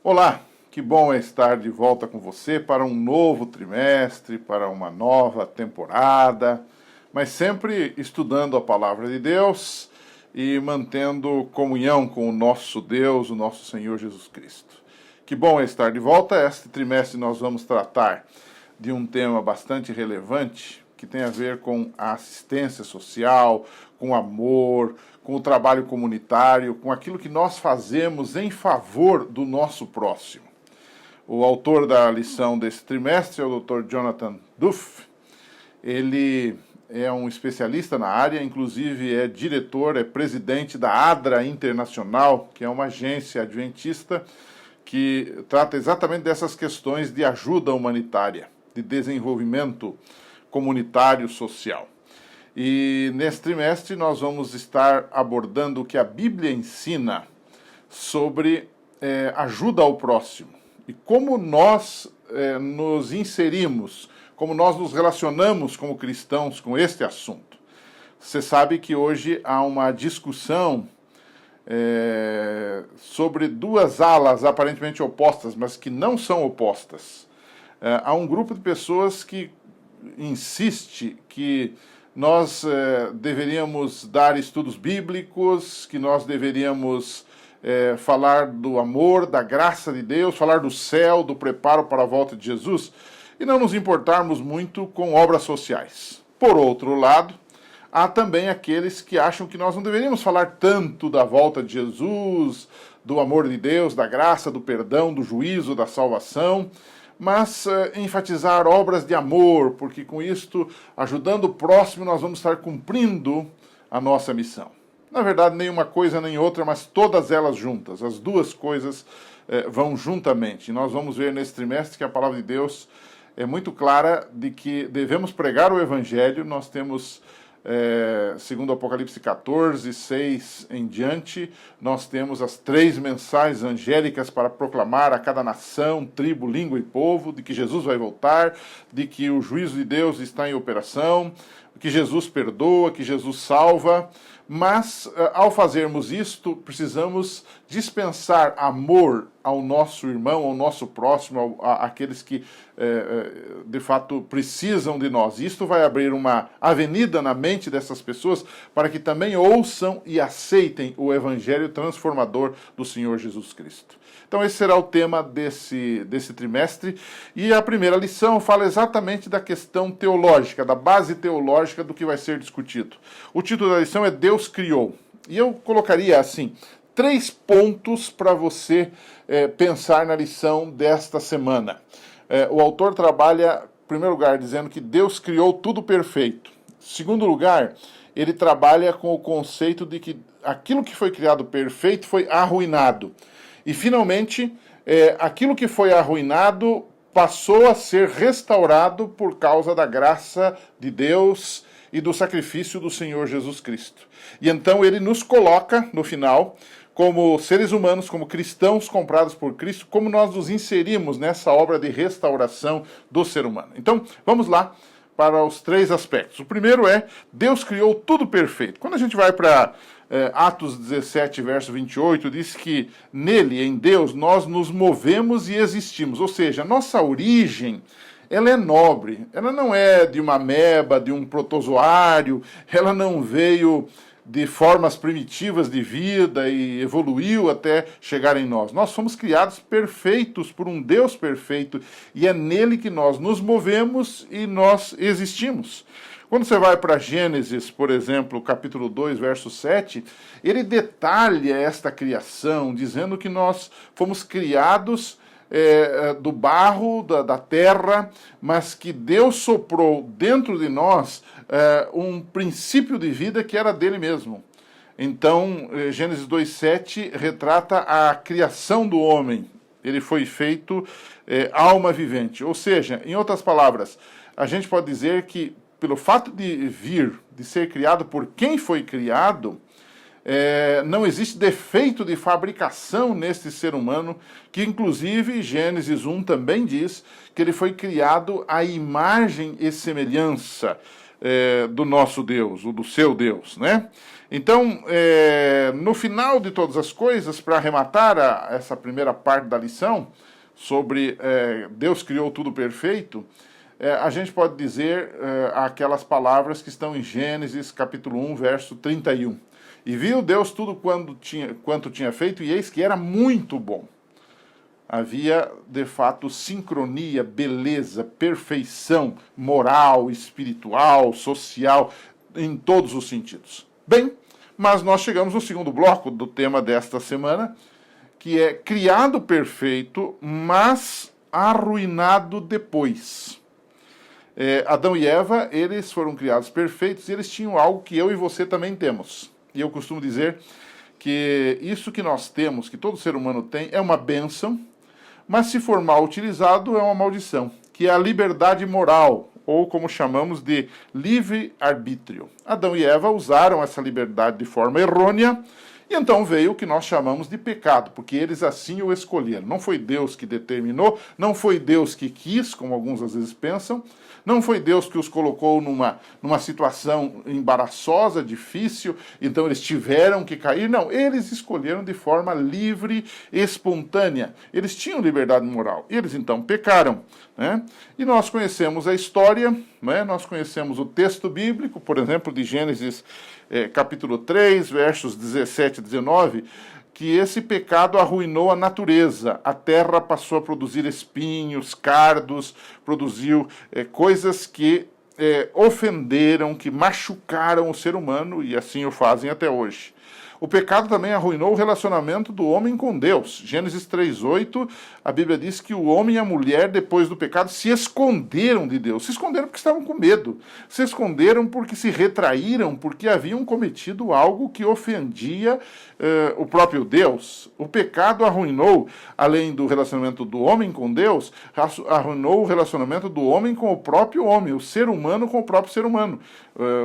Olá, que bom é estar de volta com você para um novo trimestre, para uma nova temporada, mas sempre estudando a palavra de Deus e mantendo comunhão com o nosso Deus, o nosso Senhor Jesus Cristo. Que bom é estar de volta. Este trimestre nós vamos tratar de um tema bastante relevante que tem a ver com a assistência social, com amor, com o trabalho comunitário, com aquilo que nós fazemos em favor do nosso próximo. O autor da lição desse trimestre é o Dr. Jonathan Duff. Ele é um especialista na área, inclusive é diretor, é presidente da ADRA Internacional, que é uma agência adventista que trata exatamente dessas questões de ajuda humanitária, de desenvolvimento comunitário social. E nesse trimestre nós vamos estar abordando o que a Bíblia ensina sobre ajuda ao próximo e como nós nos inserimos, como nós nos relacionamos como cristãos com este assunto. Você sabe que hoje há uma discussão sobre duas alas aparentemente opostas, mas que não são opostas. Há um grupo de pessoas que insiste que nós deveríamos dar estudos bíblicos, que nós deveríamos falar do amor, da graça de Deus, falar do céu, do preparo para a volta de Jesus, e não nos importarmos muito com obras sociais. Por outro lado, há também aqueles que acham que nós não deveríamos falar tanto da volta de Jesus, do amor de Deus, da graça, do perdão, do juízo, da salvação, mas enfatizar obras de amor, porque com isto, ajudando o próximo, nós vamos estar cumprindo a nossa missão. Na verdade, nem uma coisa nem outra, mas todas elas juntas. As duas coisas vão juntamente. E nós vamos ver nesse trimestre que a palavra de Deus é muito clara de que devemos pregar o Evangelho. Nós temos, segundo Apocalipse 14, 6 em diante, nós temos as 3 mensagens angélicas para proclamar a cada nação, tribo, língua e povo, de que Jesus vai voltar, de que o juízo de Deus está em operação, que Jesus perdoa, que Jesus salva. Mas, ao fazermos isto, precisamos dispensar amor ao nosso irmão, ao nosso próximo, àqueles que, de fato, precisam de nós. Isto vai abrir uma avenida na mente dessas pessoas para que também ouçam e aceitem o evangelho transformador do Senhor Jesus Cristo. Então, esse será o tema desse trimestre. E a primeira lição fala exatamente da questão teológica, da base teológica do que vai ser discutido. O título da lição é Deus criou. E eu colocaria assim, 3 pontos para você pensar na lição desta semana. O autor trabalha, em primeiro lugar, dizendo que Deus criou tudo perfeito. Em segundo lugar, ele trabalha com o conceito de que aquilo que foi criado perfeito foi arruinado. E, finalmente, aquilo que foi arruinado passou a ser restaurado por causa da graça de Deus e do sacrifício do Senhor Jesus Cristo. E então ele nos coloca, no final, como seres humanos, como cristãos comprados por Cristo, como nós nos inserimos nessa obra de restauração do ser humano. Então, vamos lá para os 3 aspectos. O primeiro é, Deus criou tudo perfeito. Quando a gente vai para Atos 17, verso 28, diz que nele, em Deus, nós nos movemos e existimos. Ou seja, nossa origem, ela é nobre. Ela não é de uma ameba, de um protozoário, ela não veio de formas primitivas de vida e evoluiu até chegar em nós. Nós somos criados perfeitos por um Deus perfeito e é nele que nós nos movemos e nós existimos. Quando você vai para Gênesis, por exemplo, capítulo 2, verso 7, ele detalha esta criação, dizendo que nós fomos criados do barro, da terra, mas que Deus soprou dentro de nós um princípio de vida que era dele mesmo. Então, Gênesis 2,7 retrata a criação do homem. Ele foi feito alma vivente. Ou seja, em outras palavras, a gente pode dizer que pelo fato de ser criado por quem foi criado, não existe defeito de fabricação neste ser humano, que inclusive Gênesis 1 também diz que ele foi criado à imagem e semelhança do nosso Deus, ou do seu Deus, né? Então, no final de todas as coisas, para arrematar essa primeira parte da lição, sobre Deus criou tudo perfeito, a gente pode dizer aquelas palavras que estão em Gênesis capítulo 1, verso 31. E viu Deus tudo quanto tinha feito, e eis que era muito bom. Havia, de fato, sincronia, beleza, perfeição moral, espiritual, social, em todos os sentidos. Bem, mas nós chegamos no segundo bloco do tema desta semana, que é criado perfeito, mas arruinado depois. Adão e Eva, eles foram criados perfeitos e eles tinham algo que eu e você também temos. E eu costumo dizer que isso que nós temos, que todo ser humano tem, é uma bênção, mas se for mal utilizado é uma maldição, que é a liberdade moral, ou como chamamos de livre-arbítrio. Adão e Eva usaram essa liberdade de forma errônea, e então veio o que nós chamamos de pecado, porque eles assim o escolheram. Não foi Deus que determinou, não foi Deus que quis, como alguns às vezes pensam, não foi Deus que os colocou numa situação embaraçosa, difícil, então eles tiveram que cair. Não, eles escolheram de forma livre, espontânea. Eles tinham liberdade moral, e eles então pecaram. Né? E nós conhecemos a história, né? Nós conhecemos o texto bíblico, por exemplo, de Gênesis capítulo 3, versos 17 e 19, que esse pecado arruinou a natureza. A terra passou a produzir espinhos, cardos, produziu coisas que ofenderam, que machucaram o ser humano, e assim o fazem até hoje. O pecado também arruinou o relacionamento do homem com Deus. Gênesis 3:8, a Bíblia diz que o homem e a mulher, depois do pecado, se esconderam de Deus. Se esconderam porque estavam com medo. Se esconderam porque se retraíram, porque haviam cometido algo que ofendia o próprio Deus. O pecado arruinou, além do relacionamento do homem com Deus, arruinou o relacionamento do homem com o próprio homem, o ser humano com o próprio ser humano.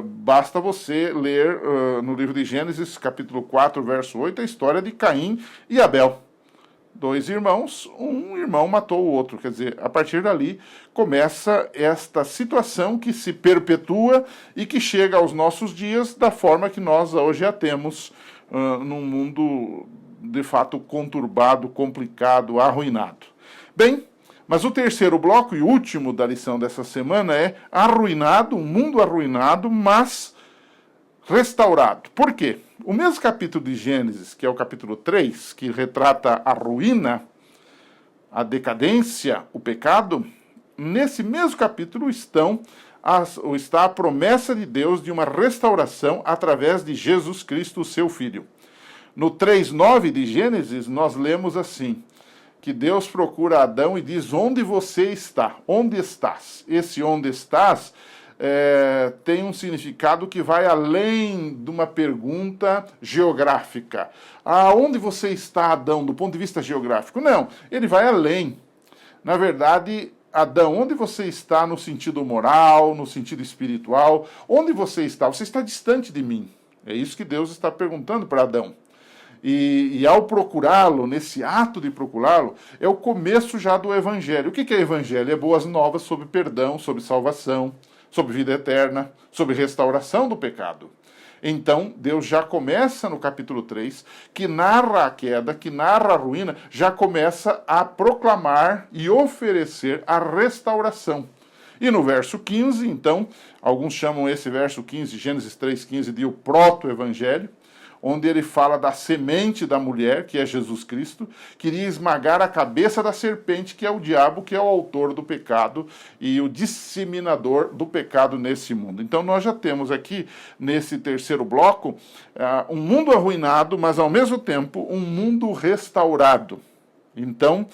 Basta você ler no livro de Gênesis, capítulo 4, verso 8, a história de Caim e Abel. 2 irmãos, um irmão matou o outro. Quer dizer, a partir dali começa esta situação que se perpetua e que chega aos nossos dias da forma que nós hoje a temos num mundo de fato conturbado, complicado, arruinado. Bem, mas o terceiro bloco e último da lição dessa semana é arruinado, um mundo arruinado, mas restaurado. Por quê? O mesmo capítulo de Gênesis, que é o capítulo 3, que retrata a ruína, a decadência, o pecado, nesse mesmo capítulo está a promessa de Deus de uma restauração através de Jesus Cristo, seu Filho. No 3:9 de Gênesis, nós lemos assim, que Deus procura Adão e diz, onde você está? Onde estás? Esse onde estás tem um significado que vai além de uma pergunta geográfica. Aonde você está, Adão, do ponto de vista geográfico? Não, ele vai além. Na verdade, Adão, onde você está no sentido moral, no sentido espiritual? Onde você está? Você está distante de mim. É isso que Deus está perguntando para Adão. E ao procurá-lo, nesse ato de procurá-lo, é o começo já do Evangelho. O que é Evangelho? É boas novas sobre perdão, sobre salvação, sobre vida eterna, sobre restauração do pecado. Então, Deus já começa no capítulo 3, que narra a queda, que narra a ruína, já começa a proclamar e oferecer a restauração. E no verso 15, então, alguns chamam esse verso 15, Gênesis 3:15, de o proto-evangelho, onde ele fala da semente da mulher, que é Jesus Cristo, que iria esmagar a cabeça da serpente, que é o diabo, que é o autor do pecado e o disseminador do pecado nesse mundo. Então nós já temos aqui, nesse terceiro bloco, um mundo arruinado, mas ao mesmo tempo um mundo restaurado. Então,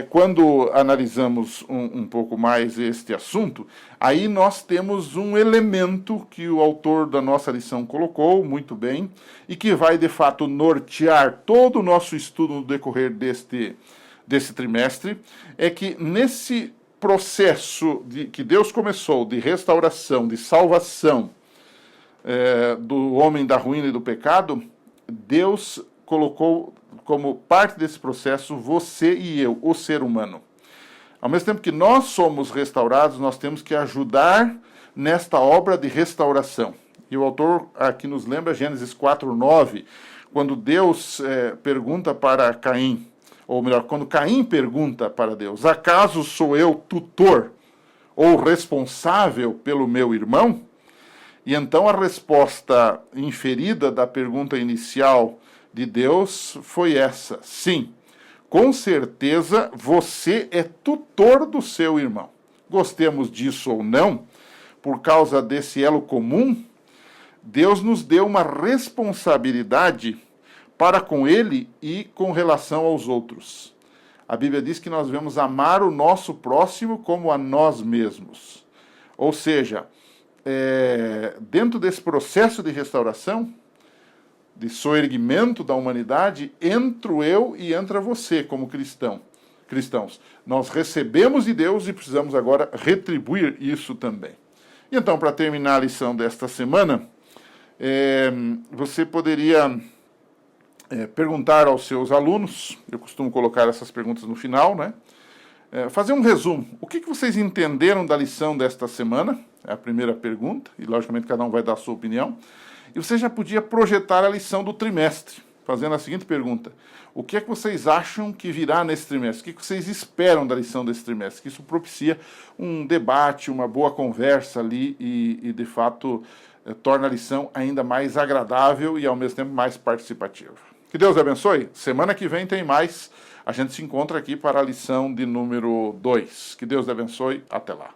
quando analisamos um pouco mais este assunto, aí nós temos um elemento que o autor da nossa lição colocou muito bem e que vai, de fato, nortear todo o nosso estudo no decorrer desse trimestre, é que nesse processo que Deus começou de restauração, de salvação do homem da ruína e do pecado, Deus colocou como parte desse processo você e eu, o ser humano. Ao mesmo tempo que nós somos restaurados, nós temos que ajudar nesta obra de restauração. E o autor aqui nos lembra Gênesis 4:9, quando Deus pergunta para Caim, ou melhor, quando Caim pergunta para Deus: acaso sou eu tutor ou responsável pelo meu irmão? E então a resposta inferida da pergunta inicial de Deus foi essa: sim, com certeza você é tutor do seu irmão. Gostemos disso ou não, por causa desse elo comum, Deus nos deu uma responsabilidade para com ele e com relação aos outros. A Bíblia diz que nós devemos amar o nosso próximo como a nós mesmos. Ou seja, dentro desse processo de restauração, de soerguimento da humanidade, entro eu e entra você como cristãos. Nós recebemos de Deus e precisamos agora retribuir isso também. E então, para terminar a lição desta semana, você poderia perguntar aos seus alunos, eu costumo colocar essas perguntas no final, né? Fazer um resumo. O que vocês entenderam da lição desta semana? É a primeira pergunta, e logicamente cada um vai dar a sua opinião. E você já podia projetar a lição do trimestre, fazendo a seguinte pergunta: o que é que vocês acham que virá nesse trimestre? O que vocês esperam da lição desse trimestre? Que isso propicia um debate, uma boa conversa ali e de fato, torna a lição ainda mais agradável e ao mesmo tempo mais participativa. Que Deus abençoe. Semana que vem tem mais. A gente se encontra aqui para a lição de número 2. Que Deus abençoe. Até lá.